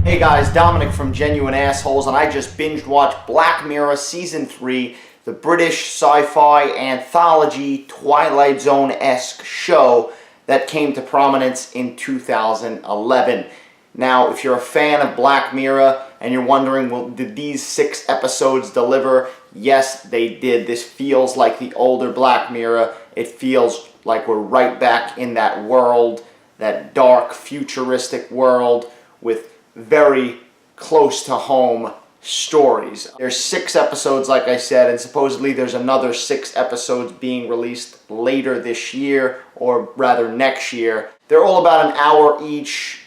Hey guys, Dominick from Genuine Assholes, and I just binge watched Black Mirror Season 3, the British sci-fi anthology Twilight Zone-esque show that came to prominence in 2011. Now, if you're a fan of Black Mirror and you're wondering, well, did these 6 episodes deliver? Yes, they did. This feels like the older Black Mirror. It feels like we're right back in that world, that dark, futuristic world with very close to home stories. There's 6 episodes, like I said, and supposedly there's another 6 episodes being released later this year, or rather next year. They're all about an hour each,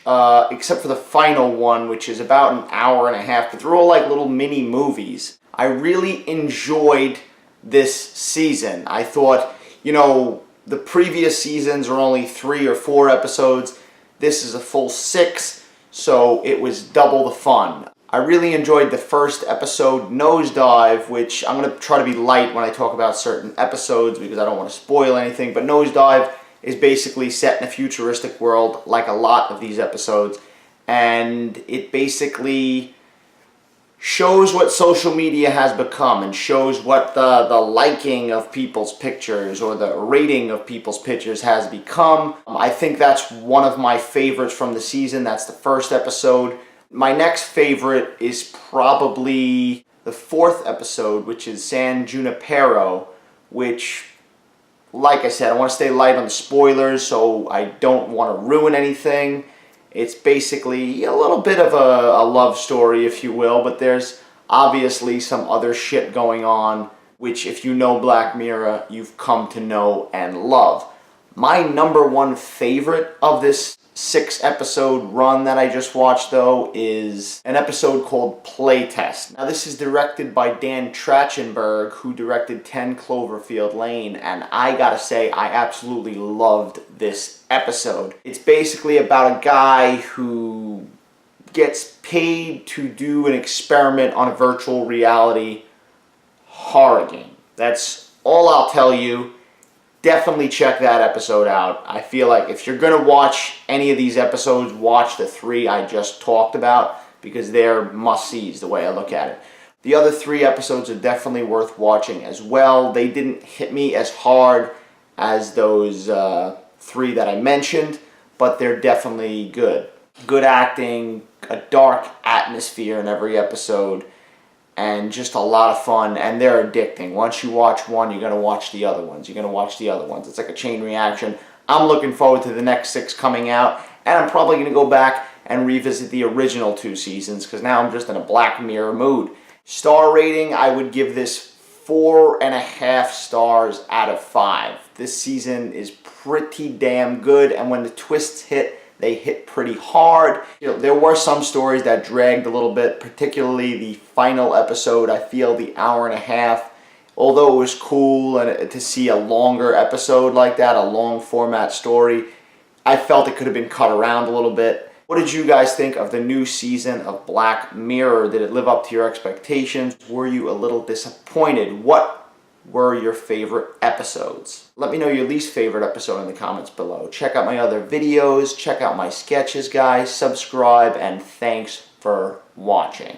except for the final one, which is about an hour and a half, but they're all like little mini movies. I really enjoyed this season. I thought, you know, the previous seasons were only 3 or 4 episodes. This is a full 6. So it was double the fun. I really enjoyed the first episode, Nosedive, which I'm going to try to be light when I talk about certain episodes because I don't want to spoil anything, but Nosedive is basically set in a futuristic world like a lot of these episodes, and it basically shows what social media has become and shows what the liking of people's pictures or the rating of people's pictures has become. I think that's one of my favorites from the season. That's the first episode. My next favorite is probably the 4th episode, which is San Junipero, which, like I said, I want to stay light on the spoilers, so I don't want to ruin anything. It's basically a little bit of a love story, if you will, but there's obviously some other shit going on, which if you know Black Mirror, you've come to know and love. My number one favorite of this 6-episode run that I just watched, though, is an episode called Playtest. Now, this is directed by Dan Trachtenberg, who directed 10 Cloverfield Lane, and I gotta say, I absolutely loved this episode. It's basically about a guy who gets paid to do an experiment on a virtual reality horror game. That's all I'll tell you. Definitely check that episode out. I feel like if you're going to watch any of these episodes, watch the 3 I just talked about because they're must-sees the way I look at it. The other 3 episodes are definitely worth watching as well. They didn't hit me as hard as those 3 that I mentioned, but they're definitely good. Good acting, a dark atmosphere in every episode, and just a lot of fun, and they're addicting. Once you watch one, you're going to watch the other ones. You're going to watch the other ones. It's like a chain reaction. I'm looking forward to the next 6 coming out, and I'm probably going to go back and revisit the original 2 seasons, because now I'm just in a Black Mirror mood. Star rating, I would give this 4.5 stars out of 5. This season is pretty damn good, and when the twists hit, they hit pretty hard. You know, there were some stories that dragged a little bit, particularly the final episode. I feel the hour and a half, although it was cool and to see a longer episode like that, a long format story, I felt it could have been cut around a little bit. What did you guys think of the new season of Black Mirror? Did it live up to your expectations? Were you a little disappointed? What were your favorite episodes? Let me know your least favorite episode in the comments below. Check out my other videos, check out my sketches, guys, subscribe, and thanks for watching.